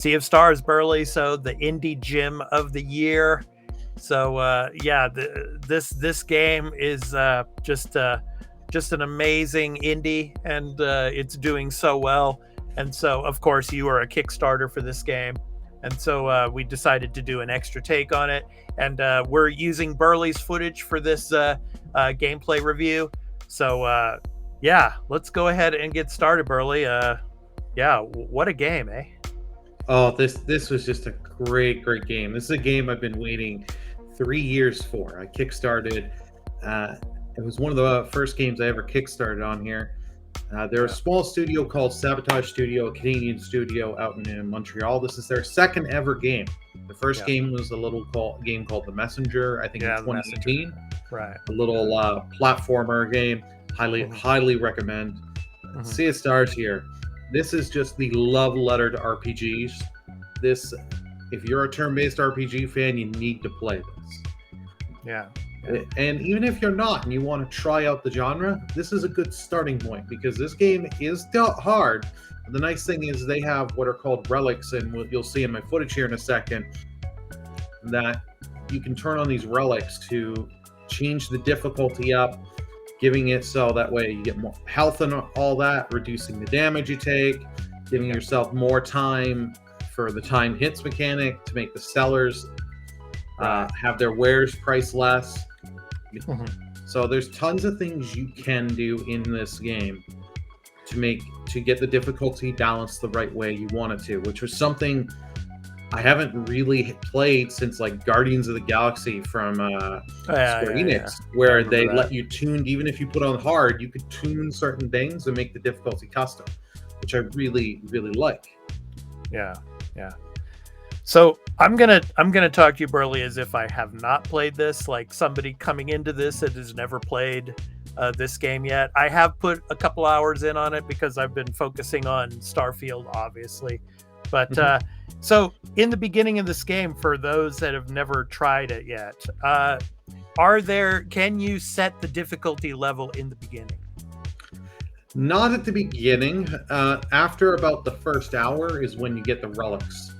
Sea of Stars, Burly. So the indie gym of the year. So this game is just an amazing indie, and it's doing so well. And so, of course, you are a Kickstarter for this game. And so we decided to do an extra take on it. And we're using Burly's footage for this gameplay review. So, let's go ahead and get started, Burly. What a game, eh? Oh, this was just a great game. This is a game I've been waiting 3 years for. I kickstarted. It was one of the first games I ever kickstarted on here. They're a small studio called Sabotage Studio, a Canadian studio out in Montreal. This is their second ever game. The first game was a little game called The Messenger, I think in 2018. Right. A little platformer game. Highly recommend. Sea of Stars here. This is just the love letter to RPGs. If you're a turn-based RPG fan, you need to play this. Yeah. And even if you're not and you want to try out the genre, this is a good starting point because this game is hard. The nice thing is they have what are called relics, and what you'll see in my footage here in a second, that you can turn on these relics to change the difficulty up, giving it so that way you get more health and all that, reducing the damage you take, giving yourself more time for the time hits mechanic to make the sellers have their wares priced less. So there's tons of things you can do in this game to get the difficulty balanced the right way you want it to, which was something I haven't really played since like Guardians of the Galaxy from Square Enix, where they let you tune, even if you put on hard, you could tune certain things and make the difficulty custom, which I really like. Yeah. So I'm gonna talk to you, Burly, as if I have not played this, like somebody coming into this that has never played this game yet. I have put a couple hours in on it because I've been focusing on Starfield, obviously. But so in the beginning of this game, for those that have never tried it yet, can you set the difficulty level in the beginning? Not at the beginning. After about the first hour is when you get the relics.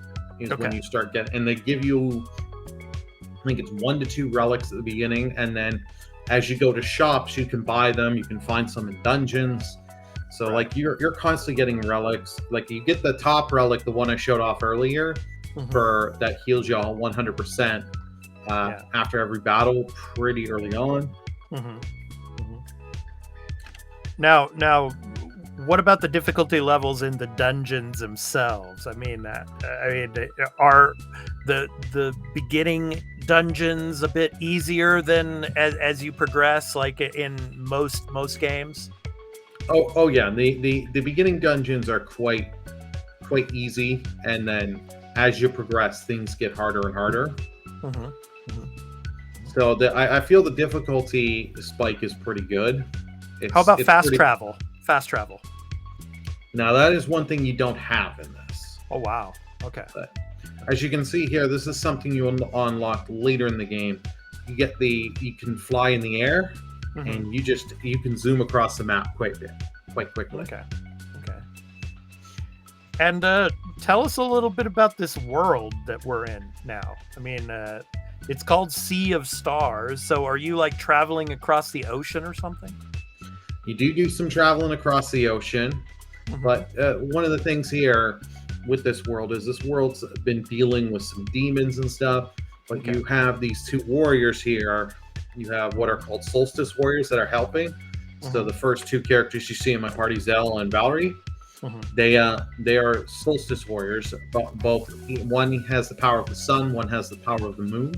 When you start getting, and they give you, I think it's 1 to 2 relics at the beginning, and then as you go to shops, you can buy them. You can find some in dungeons. So like you're constantly getting relics. Like you get the top relic, the one I showed off earlier, for that heals you all 100% after every battle, pretty early on. Now, what about the difficulty levels in the dungeons themselves? I mean, are the beginning dungeons a bit easier than as you progress, like in most games? Oh yeah, the beginning dungeons are quite easy, and then as you progress, things get harder and harder. So I feel the difficulty spike is pretty good. How about fast travel? Fast travel. Now that is one thing you don't have in this. Oh wow. Okay. But as you can see here, this is something you unlock later in the game. You can fly in the air, and you can zoom across the map quite quickly. Okay. And tell us a little bit about this world that we're in now. I mean, it's called Sea of Stars. So are you like traveling across the ocean or something? You do some traveling across the ocean, but one of the things here with this world is this world's been dealing with some demons and stuff, but you have these 2 warriors here. You have what are called solstice warriors that are helping. So the first 2 characters you see in my party, Zell and Valerie, they are solstice warriors. Both, one has the power of the sun, one has the power of the moon.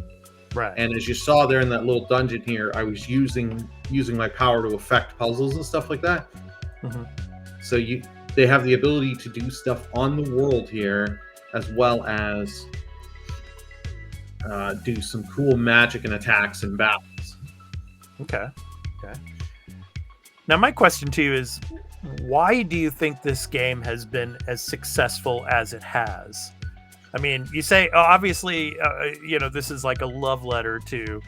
Right. And as you saw there in that little dungeon here, I was using my power to affect puzzles and stuff like that. So they have the ability to do stuff on the world here, as well as do some cool magic and attacks and battles. Okay. Now my question to you is, why do you think this game has been as successful as it has? I mean, you say, obviously, this is like a love letter to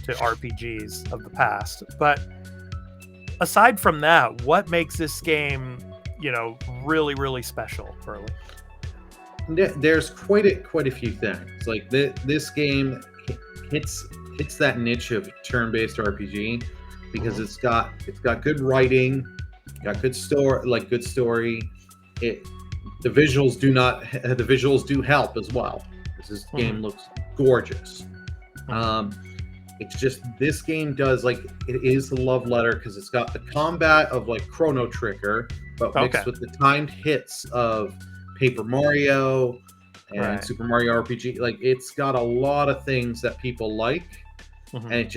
RPGs of the past. But aside from that, what makes this game, really, really special, Burly? there's quite a few things. Like this game hits that niche of turn-based RPG because it's got good writing, got good story. The visuals do help as well. This game looks gorgeous. It's just this game does it is the love letter because it's got the combat of Chrono Trigger, but mixed with the timed hits of Paper Mario and Super Mario RPG. It's got a lot of things that people like, and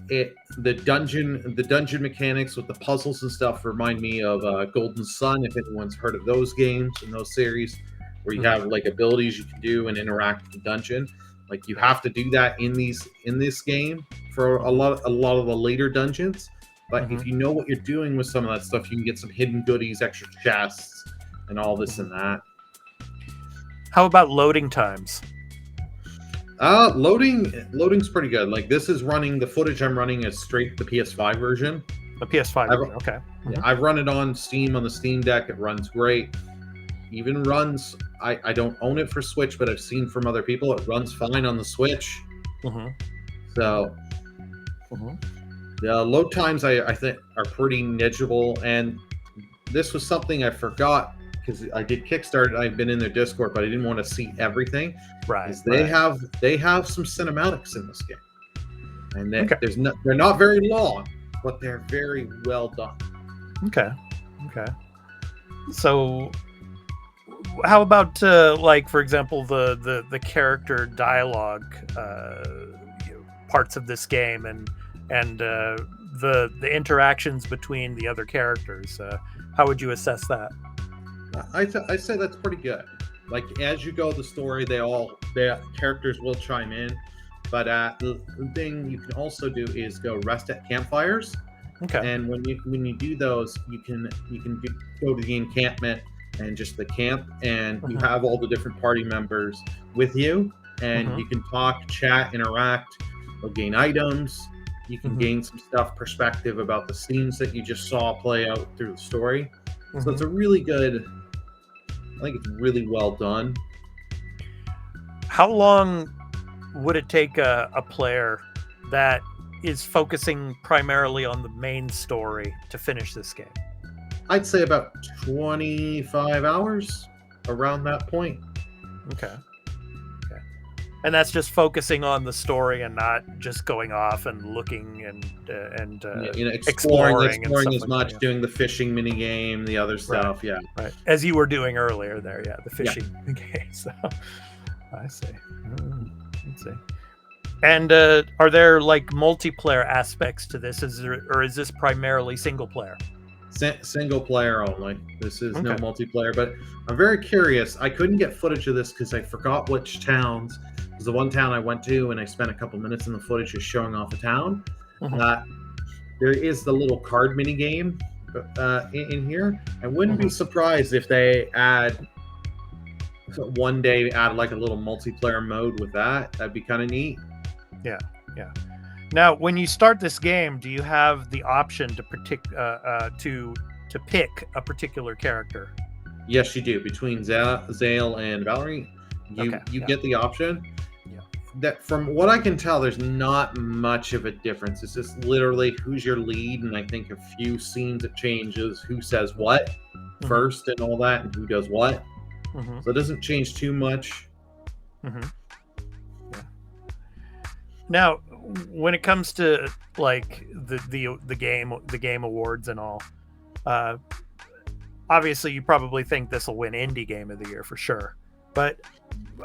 the dungeon mechanics with the puzzles and stuff remind me of Golden Sun, if anyone's heard of those games and those series, where you have abilities you can do and interact with the dungeon. You have to do that in this game for a lot of the later dungeons. But if you know what you're doing with some of that stuff, you can get some hidden goodies, extra chests, and all this and that. How about loading times? Loading's pretty good. This is running, the footage I'm running is straight the PS5 version. The PS5 version, okay. Yeah, I've run it on Steam on the Steam Deck. It runs great. Even runs, I don't own it for Switch, but I've seen from other people it runs fine on the Switch. So the load times I think are pretty negligible, and this was something I forgot because I did Kickstarter. I've been in their Discord, but I didn't want to see everything. They have some cinematics in this game, and they're not very long, but they're very well done. Okay. So how about for example the character dialogue parts of this game and the interactions between the other characters? How would you assess that? I say that's pretty good. As you go the story, their characters will chime in, but the thing you can also do is go rest at campfires. And when you do those, you can go to the encampment and just the camp, and you have all the different party members with you, and you can talk, chat, interact. You'll gain items. You can gain some perspective about the scenes that you just saw play out through the story. So it's a really good. I think it's really well done. How long would it take a player that is focusing primarily on the main story to finish this game? I'd say about 25 hours, around that point. Okay. And that's just focusing on the story and not just going off and looking and exploring as much, doing the fishing mini game, the other stuff. Right. As you were doing earlier there, the fishing game. So I see. Let's see. And are there multiplayer aspects to this? Is this primarily single player? Single player only. This is no multiplayer, but I'm very curious. I couldn't get footage of this because I forgot which towns. It was the one town I went to, and I spent a couple minutes in the footage just showing off the town. There is the little card mini game in here. I wouldn't be surprised if they one day add a little multiplayer mode with that. That'd be kind of neat. Yeah. Now, when you start this game, do you have the option to pick a particular character? Yes, you do. Between Zale and Valerie, you get the option. That, from what I can tell, there's not much of a difference. It's just literally who's your lead, and I think a few scenes it changes who says what first and all that, and who does what. So it doesn't change too much. Now, when it comes to the game awards and all, obviously you probably think this will win Indie Game of the Year for sure. But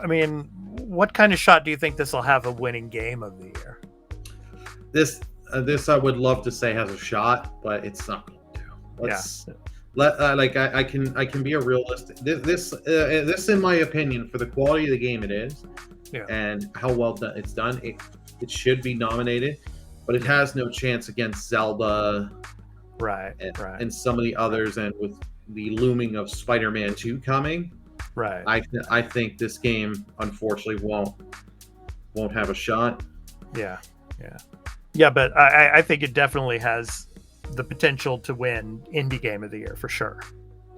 I mean, what kind of shot do you think this will have a winning Game of the Year? This I would love to say has a shot, but it's not going to. I can be a realist. This in my opinion, for the quality of the game it is, and how well done it's done, it should be nominated, but it has no chance against Zelda, and some of the others, and with the looming of Spider-Man 2 coming, I think this game unfortunately won't have a shot. But I think it definitely has the potential to win Indie Game of the Year for sure.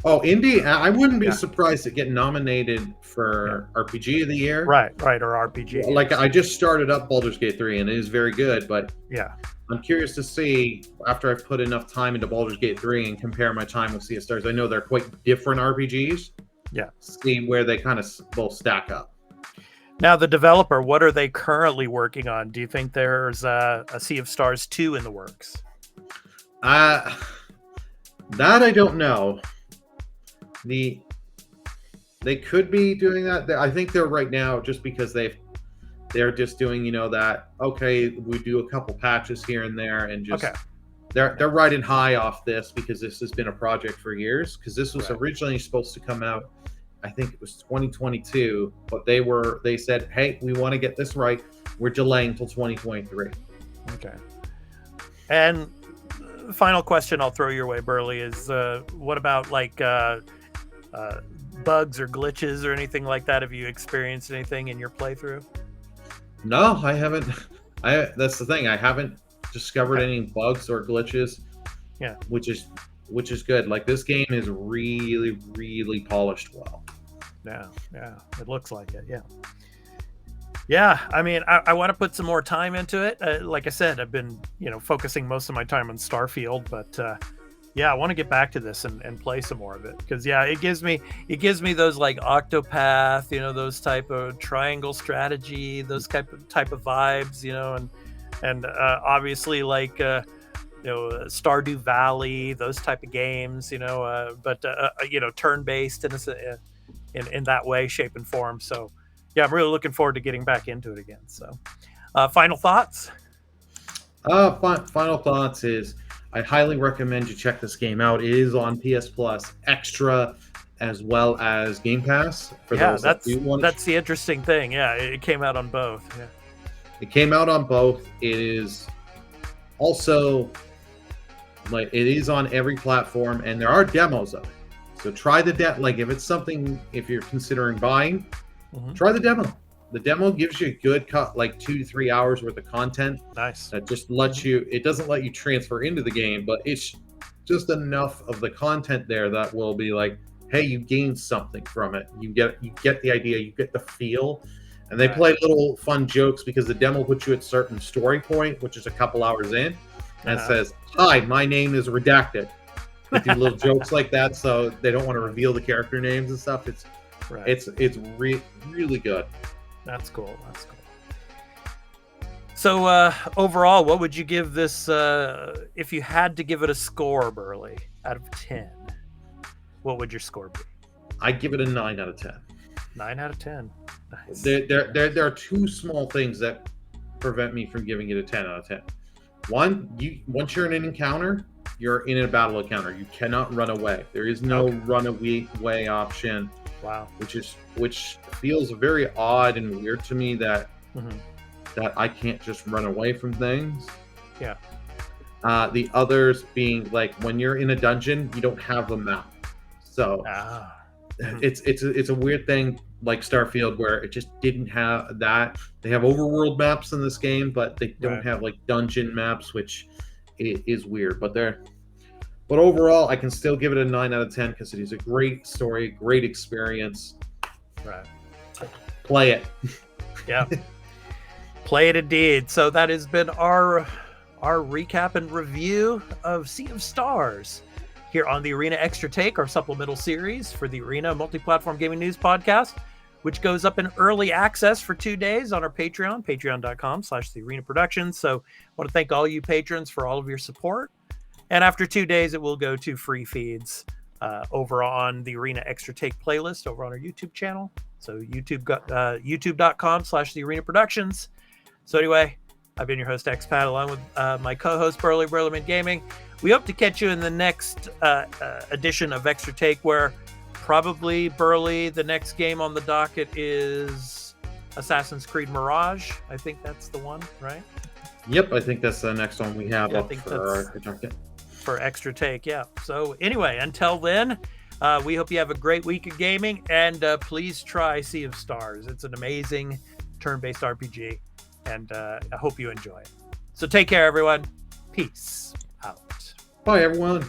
Oh, indie! I wouldn't be Yeah. surprised to get nominated for RPG of the year. Right, or RPG. Like, I just started up Baldur's Gate 3, and it is very good, but Yeah. I'm curious to see, after I've put enough time into Baldur's Gate 3 and compare my time with Sea of Stars. I know they're quite different RPGs. Yeah. See where they kind of both stack up. Now, the developer, what are they currently working on? Do you think there's a Sea of Stars 2 in the works? That I don't know. They could be doing that. I think they're right now, just because they're just doing, that, okay, we do a couple patches here and there, and just they're riding high off this, because this has been a project for years, because this was originally supposed to come out, I think it was 2022, but they said, hey, we want to get this right, we're delaying until 2023. Okay. And final question I'll throw your way, Burly, is what about bugs or glitches or anything like that? Have you experienced anything in your playthrough? No, I haven't. That's the thing. I haven't discovered any bugs or glitches. Yeah, which is good. Like, this game is really, really polished well. Yeah, it looks like it. Yeah. I mean, I want to put some more time into it. Like I said, I've been focusing most of my time on Starfield, but I want to get back to this and play some more of it, because it gives me those like Octopath, those type of triangle strategy, those type of vibes, and obviously like Stardew Valley, those type of games, but turn-based in that way, shape, and form. So I'm really looking forward to getting back into it again. So final thoughts? Final thoughts is, I highly recommend you check this game out. It is on PS Plus Extra as well as Game Pass. That's the interesting thing. Yeah, it came out on both. Yeah, it came out on both. It is also it is on every platform, and there are demos of it. So try the if you're considering buying, try the demo. The demo gives you a good 2 to 3 hours worth of content. Nice. That just lets you. It doesn't let you transfer into the game, but it's just enough of the content there that will be like, hey, you gain something from it. You get the idea. You get the feel, and they play little fun jokes, because the demo puts you at a certain story point, which is a couple hours in, and it says, "Hi, my name is redacted." They do little jokes like that, so they don't want to reveal the character names and stuff. It's really good. That's cool. So overall, what would you give this, if you had to give it a score, Burly, out of 10? What would your score be? I'd give it a 9 out of 10. 9 out of 10. Nice. There are two small things that prevent me from giving it a 10 out of 10. One, once you're in an encounter, you're in a battle encounter. You cannot run away. There is no run away option. Wow. Which feels very odd and weird to me, that I can't just run away from things. Yeah. The others being, like, when you're in a dungeon, you don't have a map. So it's a weird thing, like Starfield, where it just didn't have that. They have overworld maps in this game, but they don't have like dungeon maps, which is weird. But overall, I can still give it a 9 out of 10, because it is a great story, great experience. Right. Play it. Yeah. Play it indeed. So that has been our recap and review of Sea of Stars here on the Arena Extra Take, our supplemental series for the Arena Multiplatform Gaming News Podcast, which goes up in early access for 2 days on our Patreon, patreon.com/thearena productions. So I want to thank all you patrons for all of your support. And after 2 days, it will go to free feeds over on the Arena Extra Take playlist over on our YouTube channel. So youtube.com/thearena productions. So anyway, I've been your host, Expat, along with my co-host, Burly Gaming. We hope to catch you in the next edition of Extra Take, where probably, Burly, the next game on the docket is Assassin's Creed Mirage. I think that's the one, right? Yep, I think that's the next one we have up for Extra Take, yeah. So anyway, until then, we hope you have a great week of gaming, and please try Sea of Stars. It's an amazing turn-based RPG, and I hope you enjoy it. So take care, everyone. Peace out. Bye, everyone.